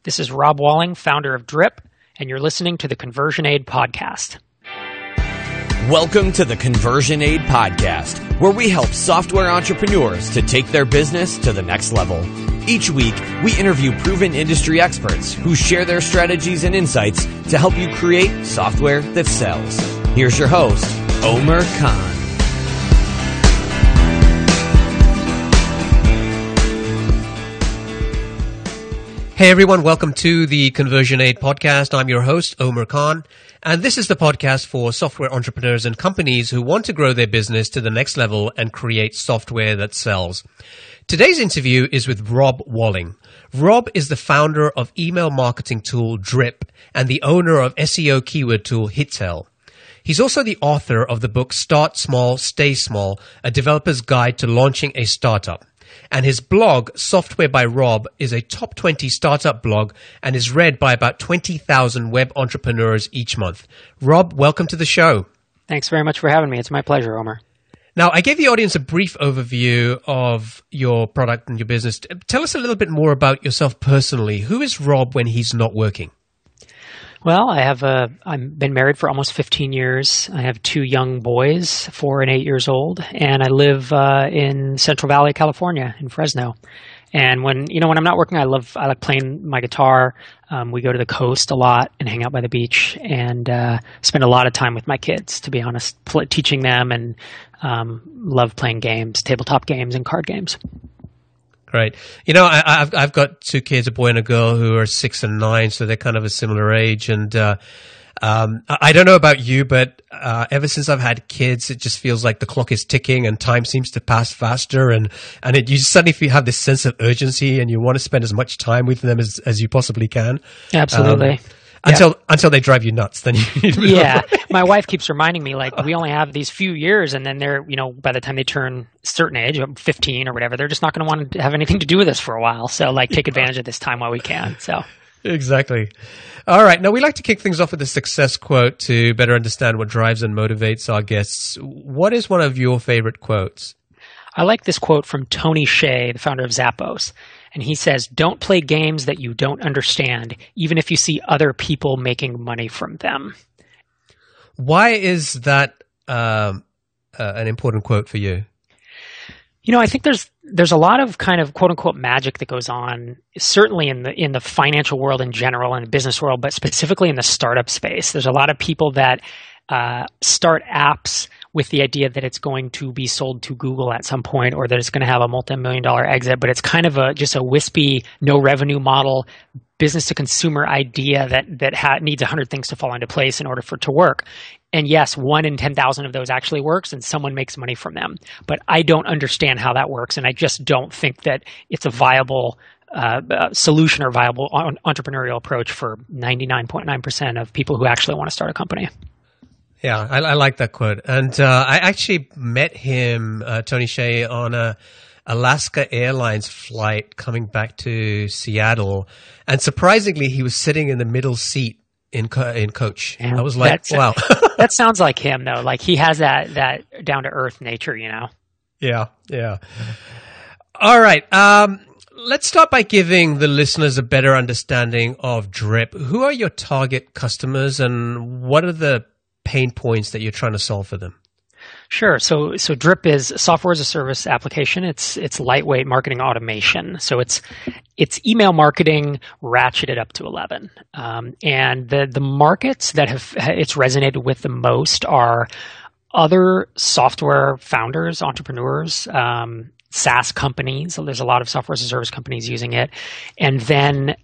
This is Rob Walling, founder of Drip, and you're listening to the Conversion Aid Podcast. Welcome to the Conversion Aid Podcast, where we help software entrepreneurs to take their business to the next level. Each week, we interview proven industry experts who share their strategies and insights to help you create software that sells. Here's your host, Omer Khan. Hey everyone, welcome to the Conversion Aid Podcast. I'm your host, Omer Khan, and this is the podcast for software entrepreneurs and companies who want to grow their business to the next level and create software that sells. Today's interview is with Rob Walling. Rob is the founder of email marketing tool Drip and the owner of SEO keyword tool Hitel. He's also the author of the book Start Small, Stay Small, a developer's guide to launching a startup. And his blog, Software by Rob, is a top 20 startup blog and is read by about 20,000 web entrepreneurs each month. Rob, welcome to the show. Thanks very much for having me. It's my pleasure, Omer. Now, I gave the audience a brief overview of your product and your business. Tell us a little bit more about yourself personally. Who is Rob when he's not working? Well, I've been married for almost 15 years. I have two young boys, 4 and 8 years old, and I live in Central Valley, California, in Fresno. And when I'm not working, I like playing my guitar. We go to the coast a lot and hang out by the beach, and spend a lot of time with my kids, to be honest, teaching them, and love playing games, tabletop games and card games. Right. I've got two kids, a boy and a girl, who are 6 and 9, so they're kind of a similar age. And I don't know about you, but ever since I've had kids, it just feels like the clock is ticking and time seems to pass faster. And you suddenly have this sense of urgency and you want to spend as much time with them as you possibly can. Absolutely. Until they drive you nuts, then yeah. My wife keeps reminding me, like, we only have these few years, and then they're, by the time they turn a certain age, 15 or whatever, they're just not going to want to have anything to do with us for a while. So, like, take advantage of this time while we can. So exactly. All right. Now, we like to kick things off with a success quote to better understand what drives and motivates our guests. What is one of your favorite quotes? I like this quote from Tony Hsieh, the founder of Zappos. And he says, "Don't play games that you don't understand, even if you see other people making money from them." Why is that an important quote for you? I think there's a lot of kind of quote unquote magic that goes on, certainly in the financial world in general and the business world, but specifically in the startup space. There's a lot of people that start apps with the idea that it's going to be sold to Google at some point, or that it's going to have a multi-million-dollar exit, but it's kind of just a wispy, no revenue model, business to consumer idea that needs 100 things to fall into place in order for it to work. And yes, 1 in 10,000 of those actually works, and someone makes money from them. But I don't understand how that works, and I just don't think that it's a viable solution or viable entrepreneurial approach for 99.9% of people who actually want to start a company. Yeah, I like that quote. And I actually met him, Tony Hsieh, on a Alaska Airlines flight coming back to Seattle. And surprisingly, he was sitting in the middle seat in coach. Yeah, I was like, wow. That sounds like him, though. Like, he has that down-to-earth nature, Yeah. All right. Let's start by giving the listeners a better understanding of Drip. Who are your target customers, and what are the pain points that you're trying to solve for them? Sure. So Drip is software as a service application. It's lightweight marketing automation. So it's email marketing ratcheted up to 11. And the markets that it's resonated with the most are other software founders, entrepreneurs, SaaS companies. So there's a lot of software as a service companies using it. And then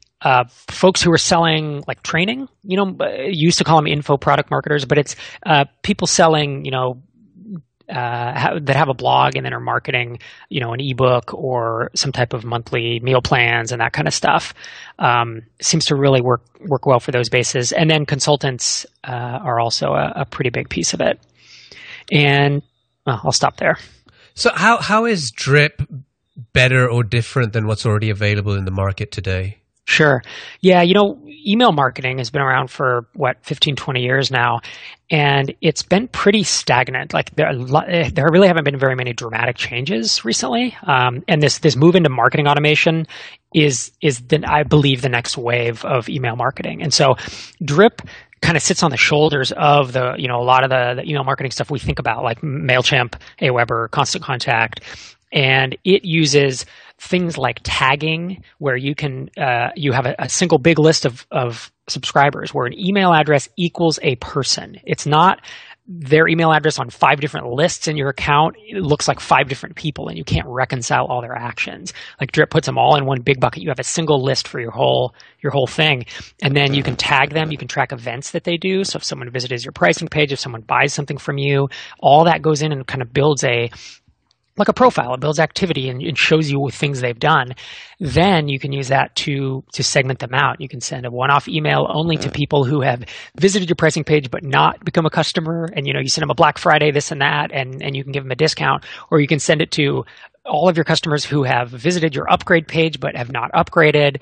folks who are selling like training, used to call them info product marketers, but it's people selling, that have a blog and then are marketing, an ebook or some type of monthly meal plans and that kind of stuff. Seems to really work well for those bases. And then consultants are also a pretty big piece of it. And I'll stop there. So how is Drip better or different than what's already available in the market today? Sure. Yeah, email marketing has been around for 15, 20 years now, and it's been pretty stagnant. Like there really haven't been very many dramatic changes recently. And this move into marketing automation is I believe the next wave of email marketing. And so Drip kind of sits on the shoulders of a lot of the email marketing stuff we think about, like MailChimp, Aweber, Constant Contact, and it uses things like tagging, where you have a single big list of subscribers, where an email address equals a person. It's not their email address on 5 different lists in your account. It looks like 5 different people, and you can't reconcile all their actions. Like Drip puts them all in one big bucket. You have a single list for your whole thing, and then you can tag them. You can track events that they do. So if someone visits your pricing page, if someone buys something from you, all that goes in and kind of builds like a profile. It builds activity and shows you things they've done. Then you can use that to segment them out. You can send a one-off email only to people who have visited your pricing page but not become a customer. And you send them a Black Friday, this and that, and you can give them a discount. Or you can send it to all of your customers who have visited your upgrade page but have not upgraded.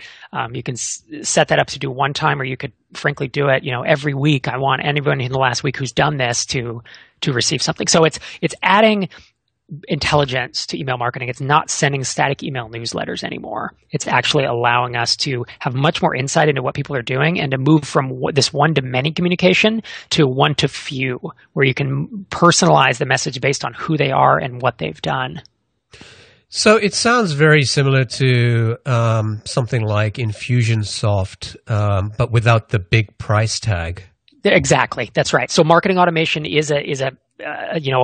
You can set that up to do one time, or you could frankly do it, every week. I want anyone in the last week who's done this to receive something. So it's adding intelligence to email marketing. It's not sending static email newsletters anymore. It's actually allowing us to have much more insight into what people are doing, and to move from this one-to-many communication to one-to-few, where you can personalize the message based on who they are and what they've done. So it sounds very similar to something like Infusionsoft, but without the big price tag. Exactly. That's right. So marketing automation is a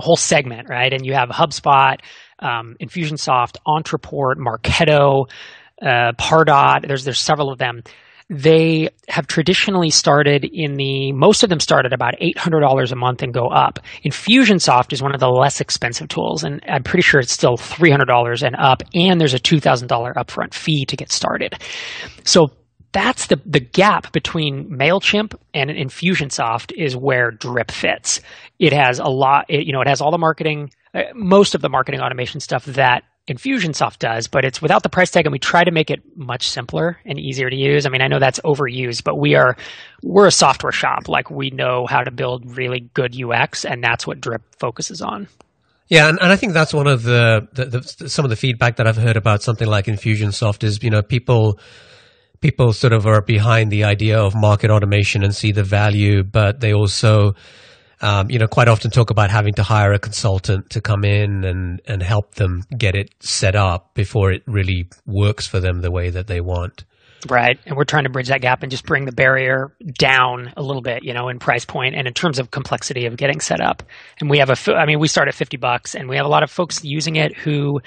whole segment, right? And you have HubSpot, Infusionsoft, Ontraport, Marketo, Pardot. There's several of them. They have traditionally started most of them start at about $800 a month and go up. Infusionsoft is one of the less expensive tools, and I'm pretty sure it's still $300 and up, and there's a $2,000 upfront fee to get started. So that's the gap between MailChimp and Infusionsoft is where Drip fits. It has it has all the marketing, most of the marketing automation stuff that Infusionsoft does, but it's without the price tag, and we try to make it much simpler and easier to use. I mean, I know that's overused, but we're a software shop. Like, we know how to build really good UX, and that's what Drip focuses on. Yeah, and I think that's one of some of the feedback that I've heard about something like Infusionsoft is, people sort of are behind the idea of market automation and see the value, but they also, quite often talk about having to hire a consultant to come in and help them get it set up before it really works for them the way that they want. Right. And we're trying to bridge that gap and just bring the barrier down a little bit, in price point and in terms of complexity of getting set up. And we start at $50, and we have a lot of folks using it who,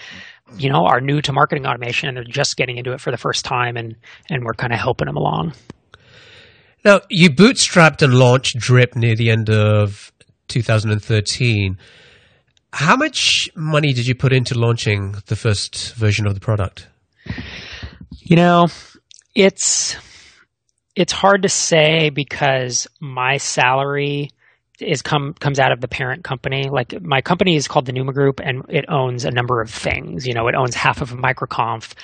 are new to marketing automation, and they're just getting into it for the first time, and we're kind of helping them along. Now, you bootstrapped and launched Drip near the end of 2013. How much money did you put into launching the first version of the product? It's hard to say, because my salary comes out of the parent company. Like, my company is called the Numa Group, and it owns a number of things. It owns half of MicroConf,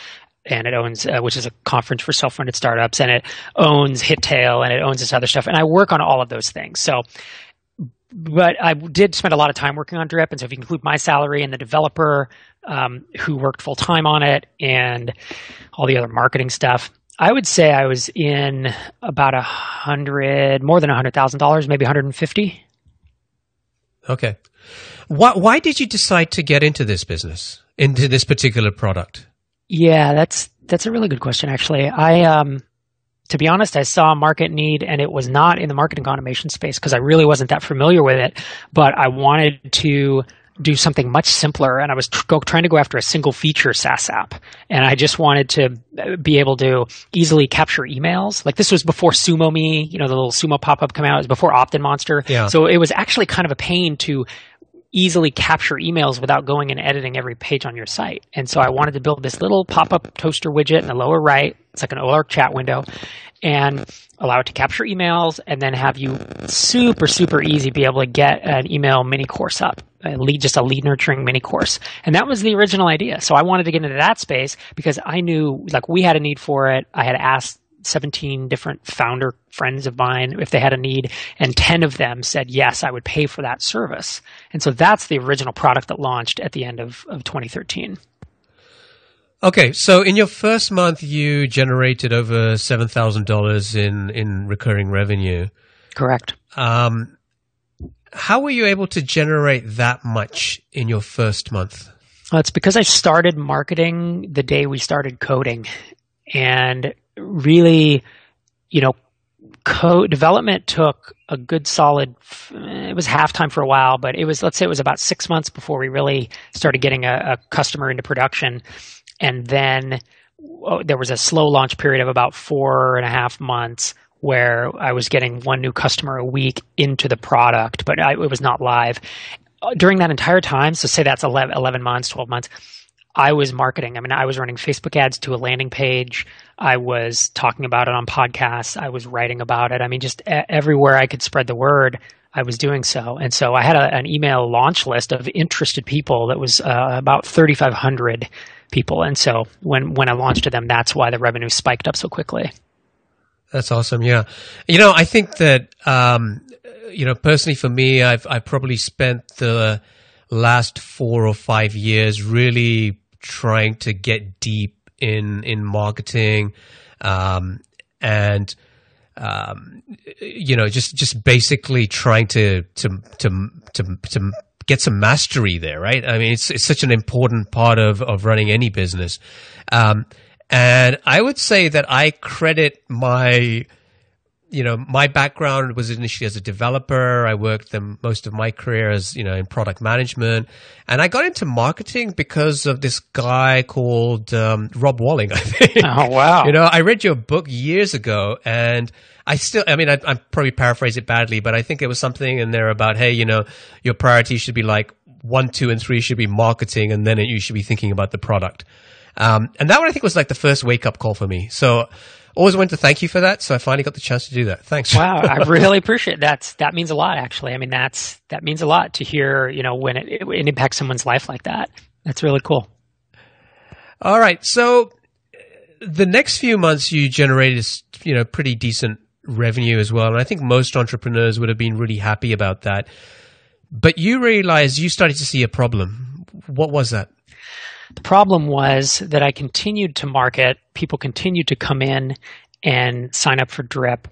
and it owns, which is a conference for self-funded startups, and it owns HitTail, and it owns this other stuff. And I work on all of those things. But I did spend a lot of time working on Drip, and so if you include my salary and the developer who worked full time on it and all the other marketing stuff, I would say I was in about more than $100,000, maybe $150,000. Okay. Why did you decide to get into this business, into this particular product? Yeah, that's a really good question, actually. To be honest, I saw a market need, and it was not in the marketing automation space because I really wasn't that familiar with it, but I wanted to do something much simpler, and I was trying to go after a single feature SaaS app, and I just wanted to be able to easily capture emails. Like, this was before SumoMe, the little Sumo pop-up came out. It was before Opt-in Monster. Yeah. So it was actually kind of a pain to easily capture emails without going and editing every page on your site. And so I wanted to build this little pop-up toaster widget in the lower right. It's like an OLR chat window, and allow it to capture emails, and then have you super, super easy be able to get an email mini course up, just a lead nurturing mini course. And that was the original idea. So I wanted to get into that space because I knew, like, we had a need for it. I had asked 17 different founder friends of mine if they had a need, and 10 of them said, yes, I would pay for that service. And so that's the original product that launched at the end of 2013. Okay, so in your first month, you generated over $7,000 in recurring revenue. Correct. How were you able to generate that much in your first month? Well, it's because I started marketing the day we started coding. And really, code development took a good solid, it was halftime for a while, but let's say it was about 6 months before we really started getting a customer into production. And then there was a slow launch period of about 4.5 months where I was getting one new customer a week into the product, but it was not live. During that entire time, so say that's 11 months, 12 months, I was marketing. I mean, I was running Facebook ads to a landing page. I was talking about it on podcasts. I was writing about it. I mean, just everywhere I could spread the word, I was doing so. And so I had an email launch list of interested people that was about 3,500 people. And so when I launched to them, that's why the revenue spiked up so quickly. That's awesome. Yeah. I think that, personally for me, I've probably spent the last 4 or 5 years really trying to get deep in marketing, just basically trying to get some mastery there, right? I mean, it's such an important part of running any business. And I would say that I credit my background was initially as a developer. I worked most of my career as, in product management. And I got into marketing because of this guy called Rob Walling, I think. Oh, wow. I read your book years ago, and I probably paraphrase it badly, but I think it was something in there about, hey, your priority should be like 1, 2, and 3 should be marketing, and then you should be thinking about the product. And that one I think was like the first wake-up call for me. So always wanted to thank you for that. So I finally got the chance to do that. Thanks. Wow, I really appreciate that. That means a lot, actually. I mean, that means a lot to hear, when it impacts someone's life like that. That's really cool. All right. So the next few months you generated, pretty decent revenue as well. And I think most entrepreneurs would have been really happy about that. But you realized you started to see a problem. What was that? The problem was that I continued to market. People continued to come in and sign up for Drip,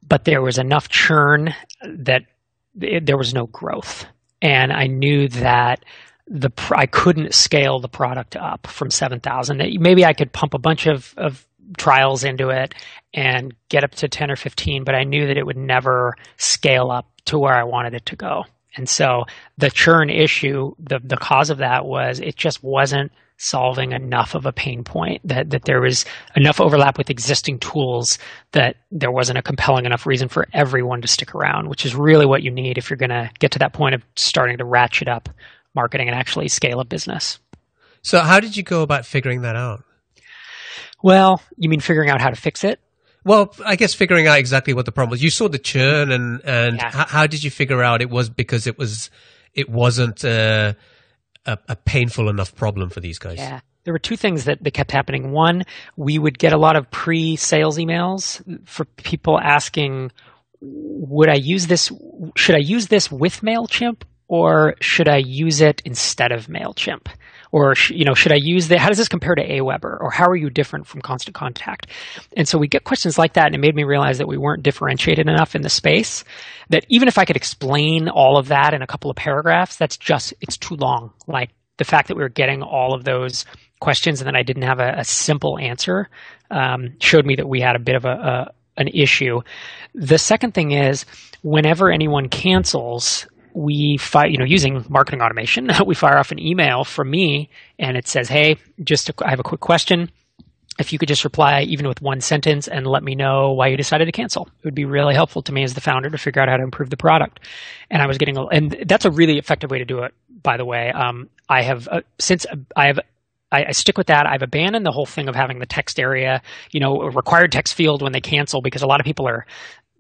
but there was enough churn that there was no growth. And I knew that I couldn't scale the product up from 7,000. Maybe I could pump a bunch of trials into it and get up to 10 or 15, but I knew that it would never scale up to where I wanted it to go. And so the churn issue, the cause of that was it just wasn't solving enough of a pain point, that there was enough overlap with existing tools that there wasn't a compelling enough reason for everyone to stick around, which is really what you need if you're going to get to that point of starting to ratchet up marketing and actually scale a business. So how did you go about figuring that out? Well, you mean figuring out how to fix it? Well, I guess figuring out exactly what the problem was. You saw the churn, and Yeah. how did you figure out it was because it wasn't a painful enough problem for these guys? Yeah. There were two things that kept happening. One, we would get a lot of pre-sales emails for people asking, should I use this with MailChimp, or should I use it instead of MailChimp? Or, should I use how does this compare to Aweber? Or how are you different from Constant Contact? And so we get questions like that, and it made me realize that we weren't differentiated enough in the space, that even if I could explain all of that in a couple of paragraphs, it's too long. Like the fact that we were getting all of those questions and then I didn't have a simple answer showed me that we had a bit of an issue. The second thing is, whenever anyone cancels, we using marketing automation, we fire off an email from me and it says, hey, I have a quick question. If you could just reply even with one sentence and let me know why you decided to cancel, it would be really helpful to me as the founder to figure out how to improve the product. And and that's a really effective way to do it, by the way. I stick with that. I've abandoned the whole thing of having the text area, a required text field when they cancel, because a lot of people are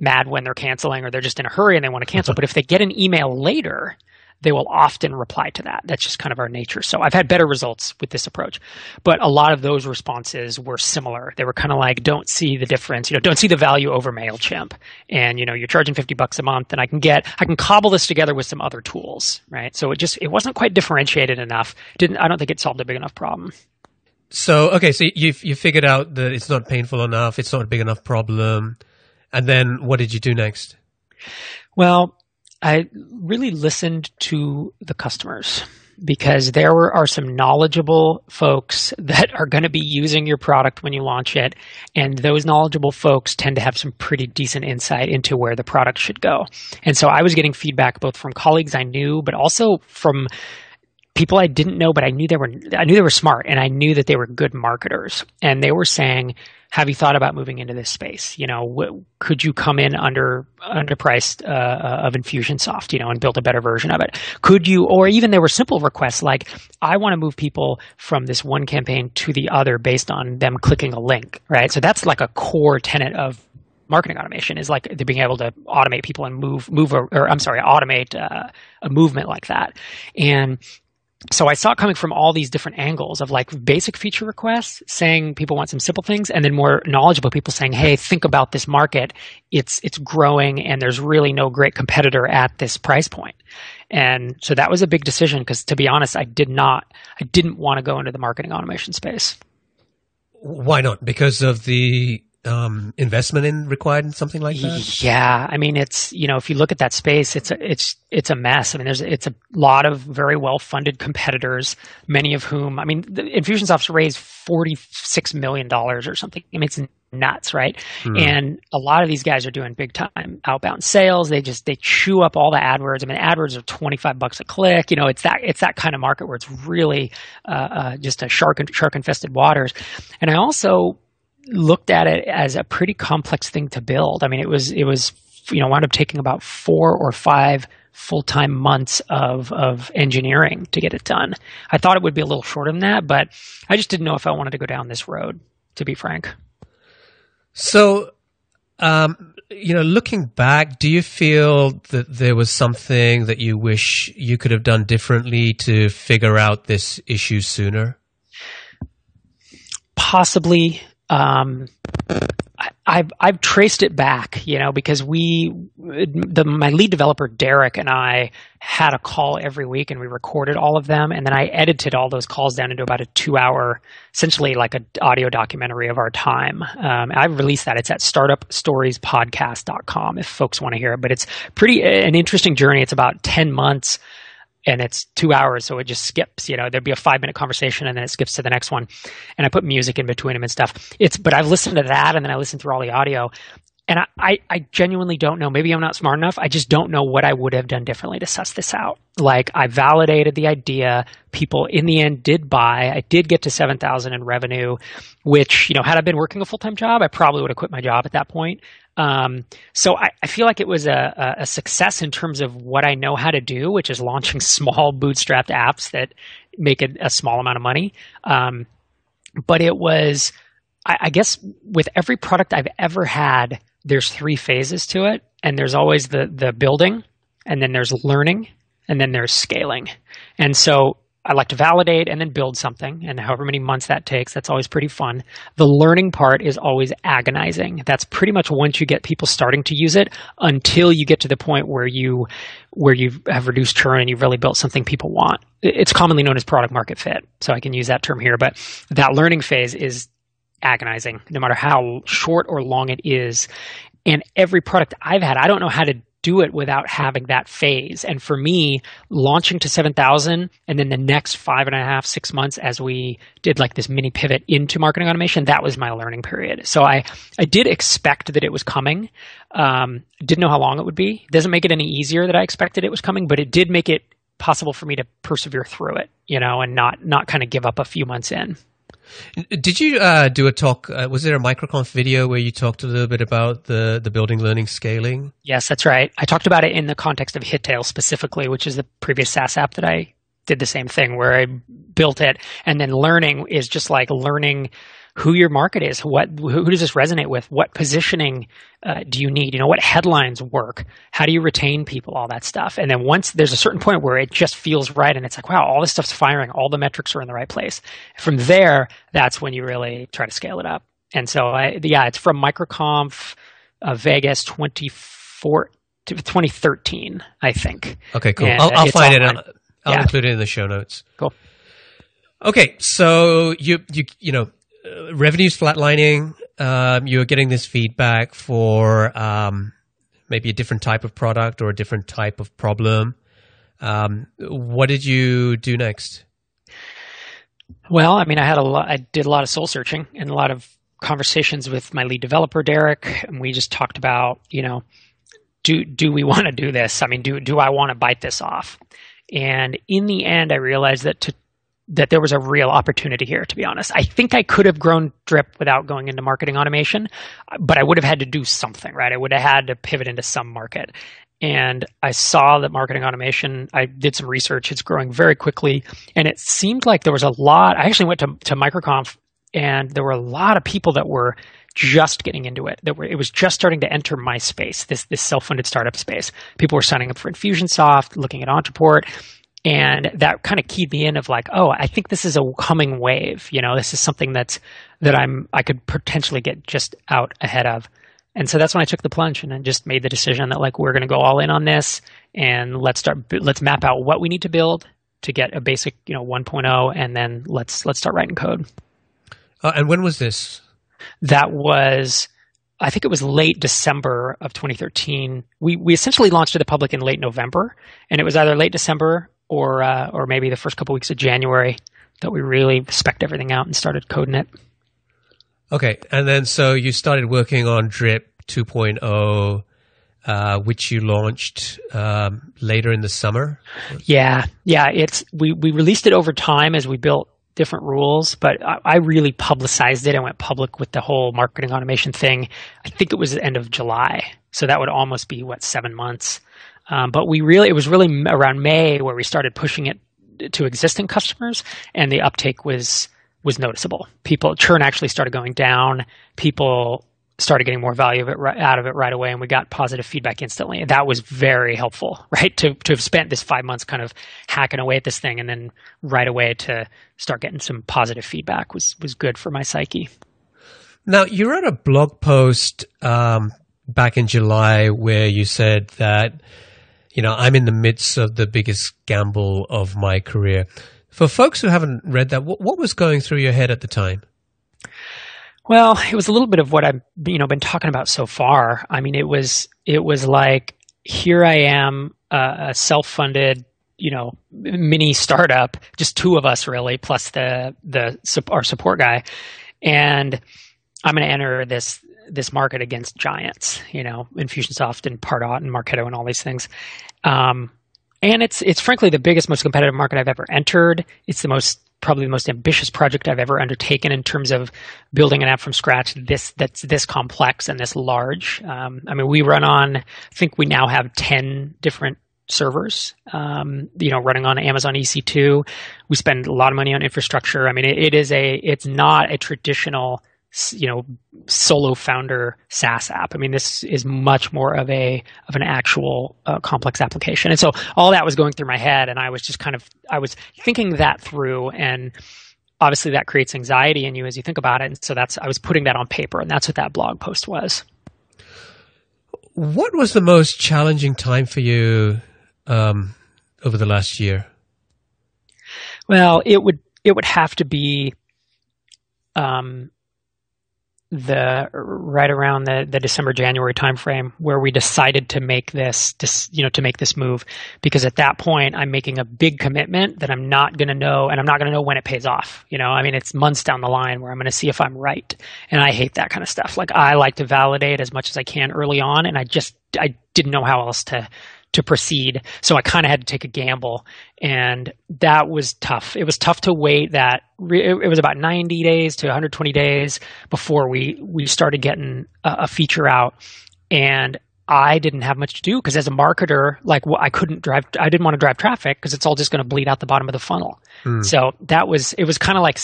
mad when they're canceling or they're just in a hurry and they want to cancel. But if they get an email later, they will often reply to that. That's just kind of our nature. So I've had better results with this approach. But a lot of those responses were similar. They were kind of like, don't see the difference, don't see the value over MailChimp. And, you're charging $50 a month and I can cobble this together with some other tools, right? So it wasn't quite differentiated enough. I don't think it solved a big enough problem. So, okay, so you figured out that it's not painful enough, it's not a big enough problem. And then what did you do next? Well, I really listened to the customers because there are some knowledgeable folks that are going to be using your product when you launch it. And those knowledgeable folks tend to have some pretty decent insight into where the product should go. And so I was getting feedback both from colleagues I knew, but also from people I didn't know, but I knew they were smart and I knew that they were good marketers. And they were saying, have you thought about moving into this space? Could you come in underpriced of Infusionsoft, and build a better version of it? Could you, or even there were simple requests like, I want to move people from this one campaign to the other based on them clicking a link, right? So that's like a core tenet of marketing automation, is like they're being able to automate people and automate a movement like that. And so I saw it coming from all these different angles of like basic feature requests saying people want some simple things, and then more knowledgeable people saying, hey, think about this market. It's growing and there's really no great competitor at this price point. And so that was a big decision because, to be honest, I didn't want to go into the marketing automation space. Why not? Because of the investment in required in something like that? Yeah. I mean, it's, if you look at that space, it's a mess. I mean, it's a lot of very well-funded competitors, many of whom, Infusionsoft's raised $46 million or something. I mean, it's nuts, right? Mm. And a lot of these guys are doing big time outbound sales. They chew up all the AdWords. I mean, AdWords are $25 a click. It's that kind of market where it's really just a shark infested waters. And I also looked at it as a pretty complex thing to build. I mean, it was wound up taking about 4 or 5 full-time months of engineering to get it done. I thought it would be a little shorter than that, but I just didn't know if I wanted to go down this road, to be frank. So, looking back, do you feel that there was something that you wish you could have done differently to figure out this issue sooner? Possibly. I've traced it back, because my lead developer, Derek, and I had a call every week and we recorded all of them. And then I edited all those calls down into about a 2-hour, essentially like an audio documentary of our time. I've released that. It's at startupstoriespodcast.com if folks want to hear it, but it's an interesting journey. It's about 10 months. And it's 2 hours, so it just skips. There'd be a 5-minute conversation, and then it skips to the next one. And I put music in between them and stuff. But I've listened to that, and then I listened through all the audio. And I genuinely don't know. Maybe I'm not smart enough. I just don't know what I would have done differently to suss this out. Like, I validated the idea. People, in the end, did buy. I did get to $7,000 in revenue, which, had I been working a full-time job, I probably would have quit my job at that point. So I feel like it was a success in terms of what I know how to do, which is launching small bootstrapped apps that make a small amount of money. But it was, I guess, with every product I've ever had, there's 3 phases to it. And there's always the building, and then there's learning, and then there's scaling. And so I like to validate and then build something, and however many months that takes, that's always pretty fun. The learning part is always agonizing. That's pretty much once you get people starting to use it until you get to the point where you have reduced churn and you've really built something people want. It's commonly known as product market fit, so I can use that term here. But that learning phase is agonizing, no matter how short or long it is. And every product I've had, I don't know how to do it without having that phase. And for me, launching to 7,000 and then the next 5.5, 6 months as we did like this mini pivot into marketing automation, that was my learning period. So I did expect that it was coming. Didn't know how long it would be. It doesn't make it any easier that I expected it was coming, but it did make it possible for me to persevere through it, and not kind of give up a few months in. Did you do a talk? Was there a microconf video where you talked a little bit about the building, learning, scaling? Yes, that's right. I talked about it in the context of Hittail specifically, which is the previous SaaS app that I did the same thing where I built it. And then learning is just like learning who your market is, who does this resonate with, what positioning do you need, what headlines work, how do you retain people, all that stuff. And then once there's a certain point where it just feels right and it's like, wow, all this stuff's firing, all the metrics are in the right place. From there, that's when you really try to scale it up. And so, it's from MicroConf Vegas 2013, I think. Okay, cool. And I'll find online. it. I'll include it in the show notes. Cool. Okay, so you revenue's flatlining. You're getting this feedback for maybe a different type of product or a different type of problem. What did you do next? Well, I mean, I did a lot of soul searching and a lot of conversations with my lead developer, Derek, and we just talked about, do we want to do this? I mean, do I want to bite this off? And in the end, I realized that there was a real opportunity here, to be honest. I think I could have grown Drip without going into marketing automation, but I would have had to do something, right? I would have had to pivot into some market. And I saw that marketing automation, I did some research, it's growing very quickly. And it seemed like there was a lot. I actually went to MicroConf, and there were a lot of people that were just getting into it. It was just starting to enter my space, this self-funded startup space. People were signing up for Infusionsoft, looking at Entreport, and that kind of keyed me in of like, oh, I think this is a coming wave. This is something that I could potentially get just out ahead of. And so that's when I took the plunge and then just made the decision that like, we're going to go all in on this, and let's map out what we need to build to get a basic, 1.0, and then let's start writing code. And when was this? That was, I think it was late December of 2013. We essentially launched it to the public in late November, and it was either late December or maybe the first couple weeks of January that we really spec'd everything out and started coding it. Okay, and then so you started working on Drip 2.0, which you launched later in the summer? Yeah. We released it over time as we built different rules, but I really publicized it and went public with the whole marketing automation thing. I think it was the end of July. So that would almost be, 7 months. But it was really around May where we started pushing it to existing customers, and the uptake was noticeable. Churn actually started going down. People started getting more value out of it right away, and we got positive feedback instantly. And that was very helpful, right? To have spent this 5 months kind of hacking away at this thing, and then right away to start getting some positive feedback was good for my psyche. Now, you wrote a blog post back in July where you said that, I'm in the midst of the biggest gamble of my career. For folks who haven't read that, what was going through your head at the time? Well, it was a little bit of what I've been talking about so far. I mean, it was like, here I am, a self-funded, mini startup, just two of us really, plus our support guy, and I'm going to enter this market against giants, Infusionsoft and Pardot and Marketo and all these things. And it's frankly the biggest, most competitive market I've ever entered. It's probably the most ambitious project I've ever undertaken in terms of building an app from scratch that's this complex and this large. We run on, I think we now have 10 different servers, running on Amazon EC2. We spend a lot of money on infrastructure. I mean, it's not a traditional, solo founder SaaS app. I mean, this is much more of an actual complex application. And so all that was going through my head, and I was just I was thinking that through, and obviously that creates anxiety in you as you think about it. And so I was putting that on paper, and that's what that blog post was. What was the most challenging time for you over the last year? Well, it would have to be right around the December-January timeframe where we decided to make this move, because at that point I'm making a big commitment that I'm not going to know, and I'm not going to know when it pays off. It's months down the line where I'm going to see if I'm right, and I hate that kind of stuff. Like, I like to validate as much as I can early on, and I didn't know how else to proceed. So I kind of had to take a gamble, and that was tough. It was tough to wait it was about 90 days to 120 days before we started getting a feature out. And I didn't have much to do because as a marketer, I didn't want to drive traffic because it's all just going to bleed out the bottom of the funnel. So it was kind of like,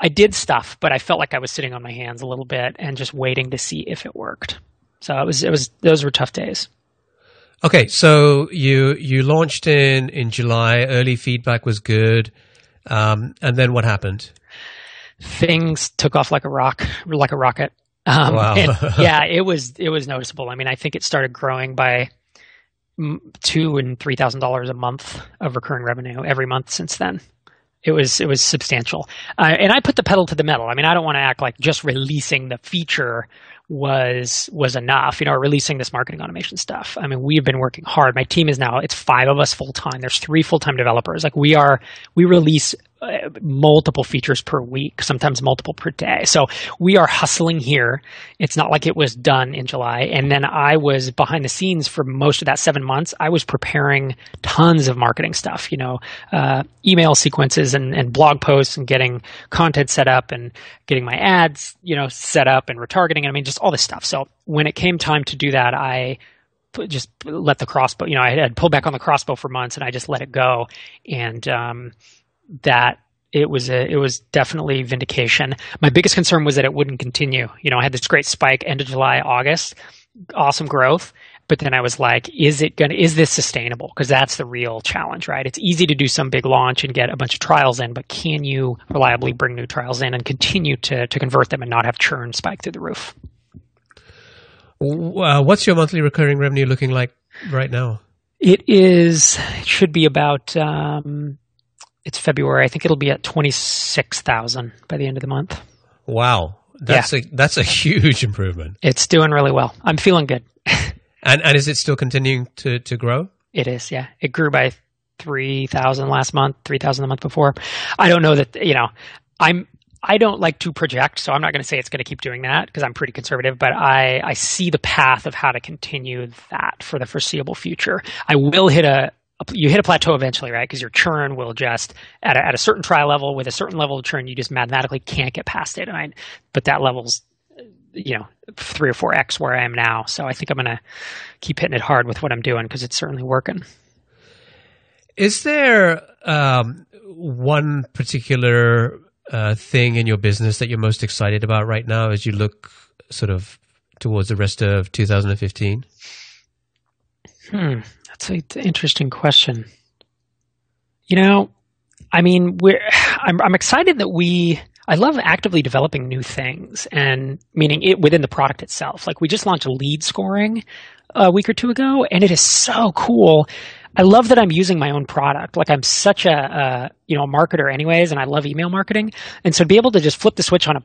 I did stuff, but I felt like I was sitting on my hands a little bit and just waiting to see if it worked. So those were tough days. Okay, so you launched in July. Early feedback was good, and then what happened? Things took off like a rocket. Wow. And yeah, it was noticeable. I mean, I think it started growing by $2,000 and $3,000 a month of recurring revenue every month since then. It was substantial, and I put the pedal to the metal. I mean, I don't want to act like just releasing the feature was enough, releasing this marketing automation stuff. I mean, we've been working hard. My team is now, it's 5 of us full time. There's 3 full-time developers. Like we release multiple features per week, sometimes multiple per day. So we are hustling here. It's not like it was done in July. And then I was behind the scenes for most of that 7 months. I was preparing tons of marketing stuff, email sequences and blog posts and getting content set up and getting my ads, set up and retargeting. I mean, just all this stuff. So when it came time to do that, I just let the crossbow, I had pulled back on the crossbow for months and I just let it go. And, that it was definitely vindication. My biggest concern was that it wouldn't continue. I had this great spike end of July, August, awesome growth. But then I was like, is this sustainable? Because that's the real challenge, right? It's easy to do some big launch and get a bunch of trials in, but can you reliably bring new trials in and continue to convert them and not have churn spike through the roof? What's your monthly recurring revenue looking like right now? It should be about, it's February. I think it'll be at 26,000 by the end of the month. Wow. That's a huge improvement. It's doing really well. I'm feeling good. And is it still continuing to grow? It is, yeah. It grew by 3,000 last month, 3,000 the month before. I don't know that, I don't like to project, so I'm not going to say it's going to keep doing that because I'm pretty conservative, but I see the path of how to continue that for the foreseeable future. I will you hit a plateau eventually, right? Because your churn will just, at a certain trial level, with a certain level of churn, you just mathematically can't get past it. But that level's, 3 or 4x where I am now. So I think I'm going to keep hitting it hard with what I'm doing because it's certainly working. Is there one particular thing in your business that you're most excited about right now as you look sort of towards the rest of 2015? That's an interesting question. I'm excited that I love actively developing new things, and meaning it within the product itself. Like we just launched lead scoring a week or two ago, and it is so cool. I love that I'm using my own product. Like I'm such a marketer anyways, and I love email marketing. And so to be able to just flip the switch on a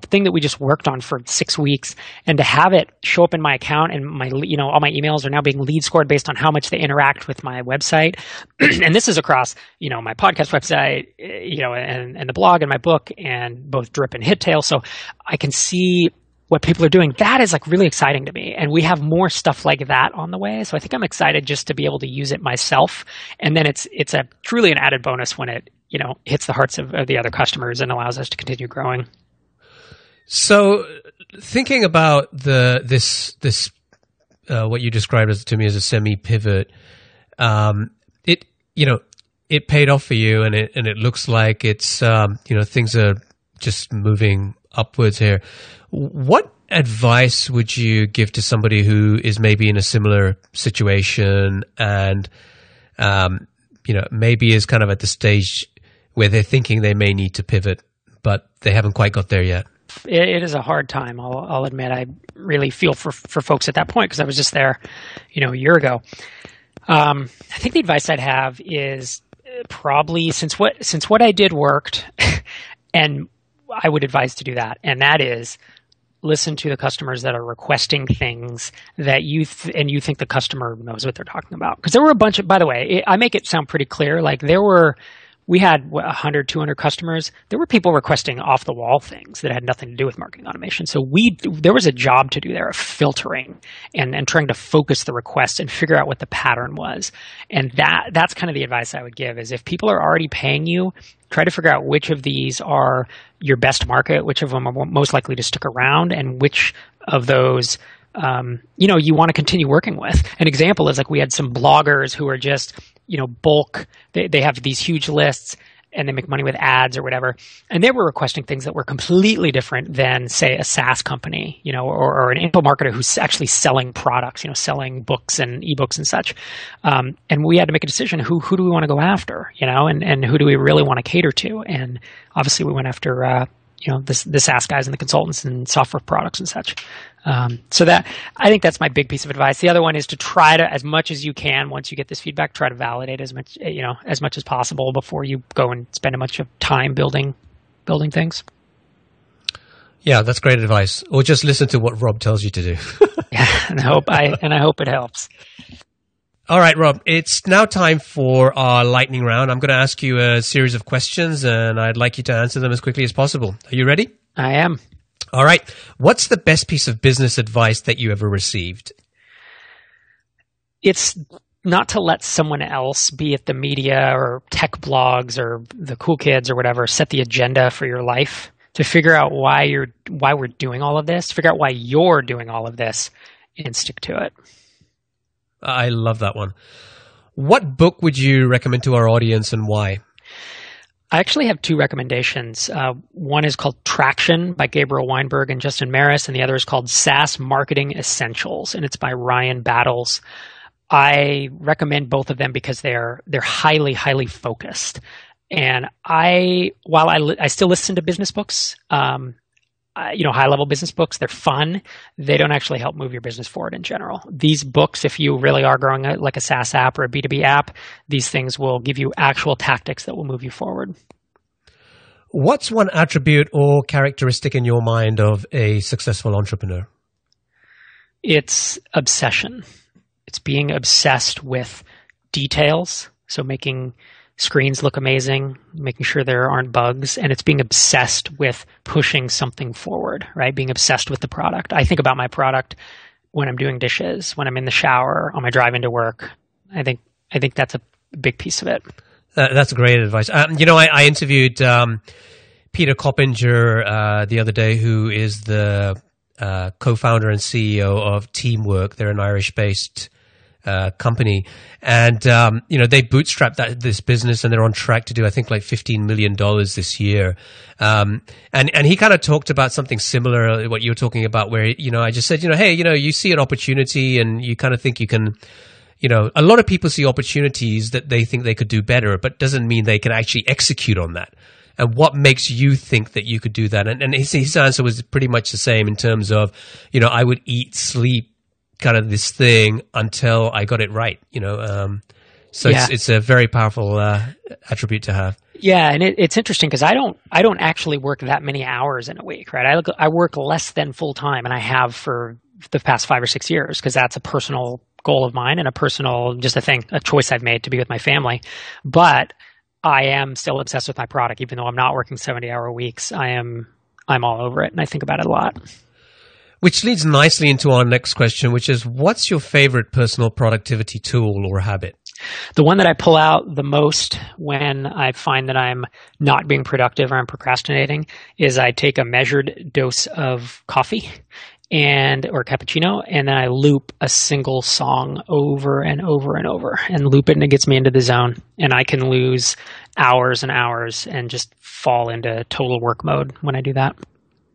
thing that we just worked on for 6 weeks and to have it show up in my account and all my emails are now being lead scored based on how much they interact with my website. And this is across, my podcast website, and the blog and my book and both Drip and Hittail. So I can see what people are doing. That is like really exciting to me. And we have more stuff like that on the way. So I think I'm excited just to be able to use it myself. And then it's truly an added bonus when it, hits the hearts of the other customers and allows us to continue growing. So thinking about this what you described to me as a semi-pivot, it paid off for you, and it looks like it's things are just moving upwards here. What advice would you give to somebody who is maybe in a similar situation and maybe is kind of at the stage where they're thinking they may need to pivot, but they haven't quite got there yet? It is a hard time. I'll admit. I really feel for folks at that point because I was just there, a year ago. I think the advice I'd have is probably since what I did worked, and I would advise to do that, and that is listen to the customers that are requesting things that you think the customer knows what they're talking about. Because there were a bunch of, by the way, I make it sound pretty clear. Like we had 100, 200 customers. There were people requesting off the wall things that had nothing to do with marketing automation. So there was a job to do there of filtering and trying to focus the request and figure out what the pattern was. And that's kind of the advice I would give is if people are already paying you, try to figure out which of these are your best market, which of them are most likely to stick around, and which of those you want to continue working with. An example is like we had some bloggers who are just, bulk. They have these huge lists and they make money with ads or whatever. And they were requesting things that were completely different than, say, a SaaS company, or an info marketer who's actually selling products, selling books and ebooks and such. And we had to make a decision: who do we want to go after, and who do we really want to cater to? And obviously, we went after the SaaS guys and the consultants and software products and such. So that, I think that's my big piece of advice. The other one is to try to, as much as you can, once you get this feedback, try to validate as much as possible before you go and spend a bunch of time building things. Yeah, that's great advice. Or just listen to what Rob tells you to do. Yeah, and I hope it helps. All right, Rob, it's now time for our lightning round. I'm going to ask you a series of questions, and I'd like you to answer them as quickly as possible. Are you ready? I am. All right. What's the best piece of business advice that you ever received? It's not to let someone else, be it the media or tech blogs or the cool kids or whatever, set the agenda for your life. To figure out why we're doing all of this, figure out why you're doing all of this, and stick to it. I love that one. What book would you recommend to our audience, and why? I actually have two recommendations. One is called Traction by Gabriel Weinberg and Justin Maris, and the other is called SaaS Marketing Essentials, and it's by Ryan Battles. I recommend both of them because they're highly, highly focused. And while I still listen to business books, high-level business books, they're fun. They don't actually help move your business forward in general. These books, if you really are growing like a SaaS app or a B2B app, these things will give you actual tactics that will move you forward. What's one attribute or characteristic in your mind of a successful entrepreneur? It's obsession. It's being obsessed with details, so making screens look amazing, making sure there aren't bugs, and it's being obsessed with pushing something forward, right? Being obsessed with the product. I think about my product when I'm doing dishes, when I'm in the shower, on my drive into work. I think that's a big piece of it. That's great advice. I interviewed Peter Coppinger the other day, who is the co-founder and CEO of Teamwork. They're an Irish-based company, and they bootstrapped this business, and they're on track to do, I think, like $15 million this year. And he kind of talked about something similar, what you were talking about, where I just said, hey, you see an opportunity, and you kind of think you can. A lot of people see opportunities that they think they could do better, but doesn't mean they can actually execute on that. And what makes you think that you could do that? And his answer was pretty much the same in terms of, I would eat, sleep, kind of this thing until I got it right, So yeah. It's a very powerful attribute to have. Yeah, and it's interesting because I don't actually work that many hours in a week, right? I work less than full time, and I have for the past 5 or 6 years, because that's a personal goal of mine and a choice I've made to be with my family. But I am still obsessed with my product, even though I'm not working 70-hour weeks. I'm all over it, and I think about it a lot. Which leads nicely into our next question, which is, what's your favorite personal productivity tool or habit? The one that I pull out the most when I find that I'm not being productive or I'm procrastinating is I take a measured dose of coffee or cappuccino, and then I loop a single song over and over and over and loop it, and it gets me into the zone. And I can lose hours and hours and just fall into total work mode when I do that.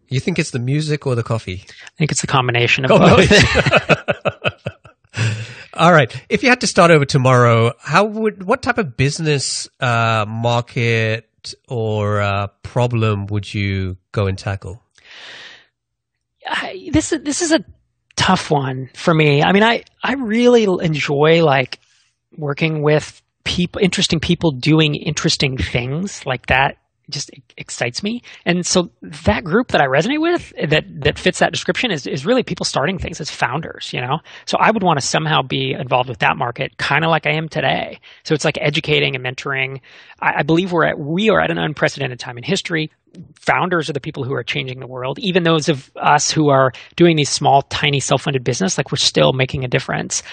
You think it's the music or the coffee? I think it's the combination of both. All right. If you had to start over tomorrow, what type of business, market, or problem would you go and tackle? This is a tough one for me. I mean, I really enjoy working with interesting people doing interesting things like that. Just excites me. And so that group that I resonate with that fits that description is really people starting things as founders, So I would want to somehow be involved with that market, kind of like I am today. So it's like educating and mentoring. I believe we are at an unprecedented time in history. Founders are the people who are changing the world. Even those of us who are doing these small, tiny, self-funded business, we're still making a difference.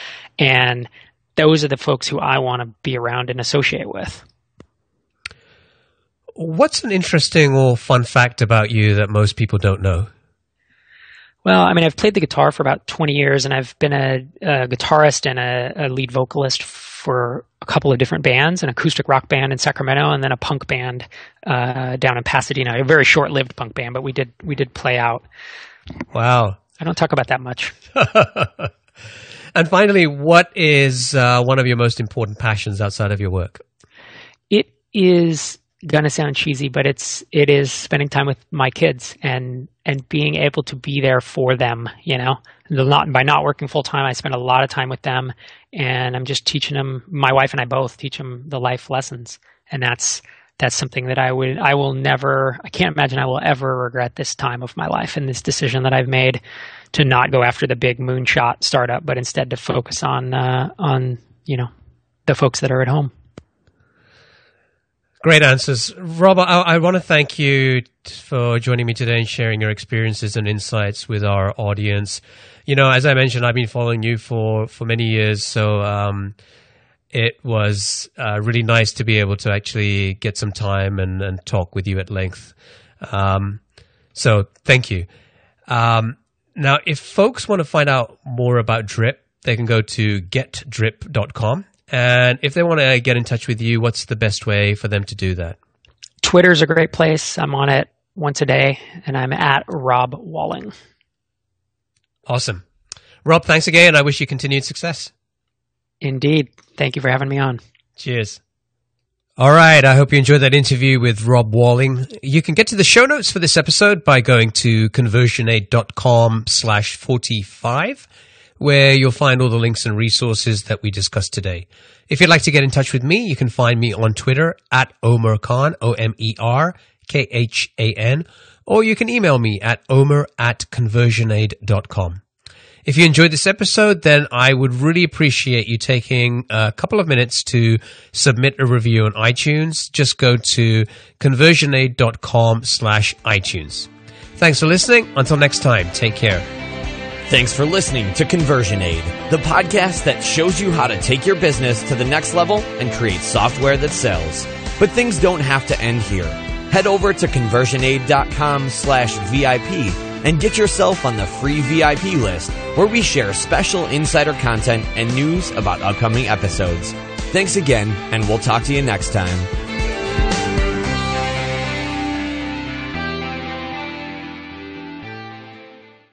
And those are the folks who I want to be around and associate with. What's an interesting or fun fact about you that most people don't know? Well, I mean, I've played the guitar for about 20 years, and I've been a guitarist and a lead vocalist for a couple of different bands, an acoustic rock band in Sacramento, and then a punk band down in Pasadena. A very short-lived punk band, but we did play out. Wow. I don't talk about that much. And finally, what is one of your most important passions outside of your work? It is gonna sound cheesy, but it is spending time with my kids and being able to be there for them. By not working full time, I spend a lot of time with them, and I'm just teaching them. My wife and I both teach them the life lessons, and that's something that I can't imagine I will ever regret this time of my life and this decision that I've made to not go after the big moonshot startup, but instead to focus on the folks that are at home. Great answers. Rob, I want to thank you for joining me today and sharing your experiences and insights with our audience. As I mentioned, I've been following you for many years, so it was really nice to be able to actually get some time and talk with you at length. So thank you. Now, if folks want to find out more about Drip, they can go to getdrip.com. And if they want to get in touch with you, what's the best way for them to do that? Twitter's a great place. I'm on it once a day, and I'm at Rob Walling. Awesome. Rob, thanks again. I wish you continued success. Indeed. Thank you for having me on. Cheers. All right. I hope you enjoyed that interview with Rob Walling. You can get to the show notes for this episode by going to conversionaid.com/45. where you'll find all the links and resources that we discussed today. If you'd like to get in touch with me, you can find me on Twitter at Omer Khan, OmerKhan, or you can email me at omer@conversionaid.com. If you enjoyed this episode, then I would really appreciate you taking a couple of minutes to submit a review on iTunes. Just go to conversionaid.com/iTunes. Thanks for listening. Until next time, take care. Thanks for listening to Conversion Aid, the podcast that shows you how to take your business to the next level and create software that sells. But things don't have to end here. Head over to conversionaid.com/VIP and get yourself on the free VIP list where we share special insider content and news about upcoming episodes. Thanks again, and we'll talk to you next time.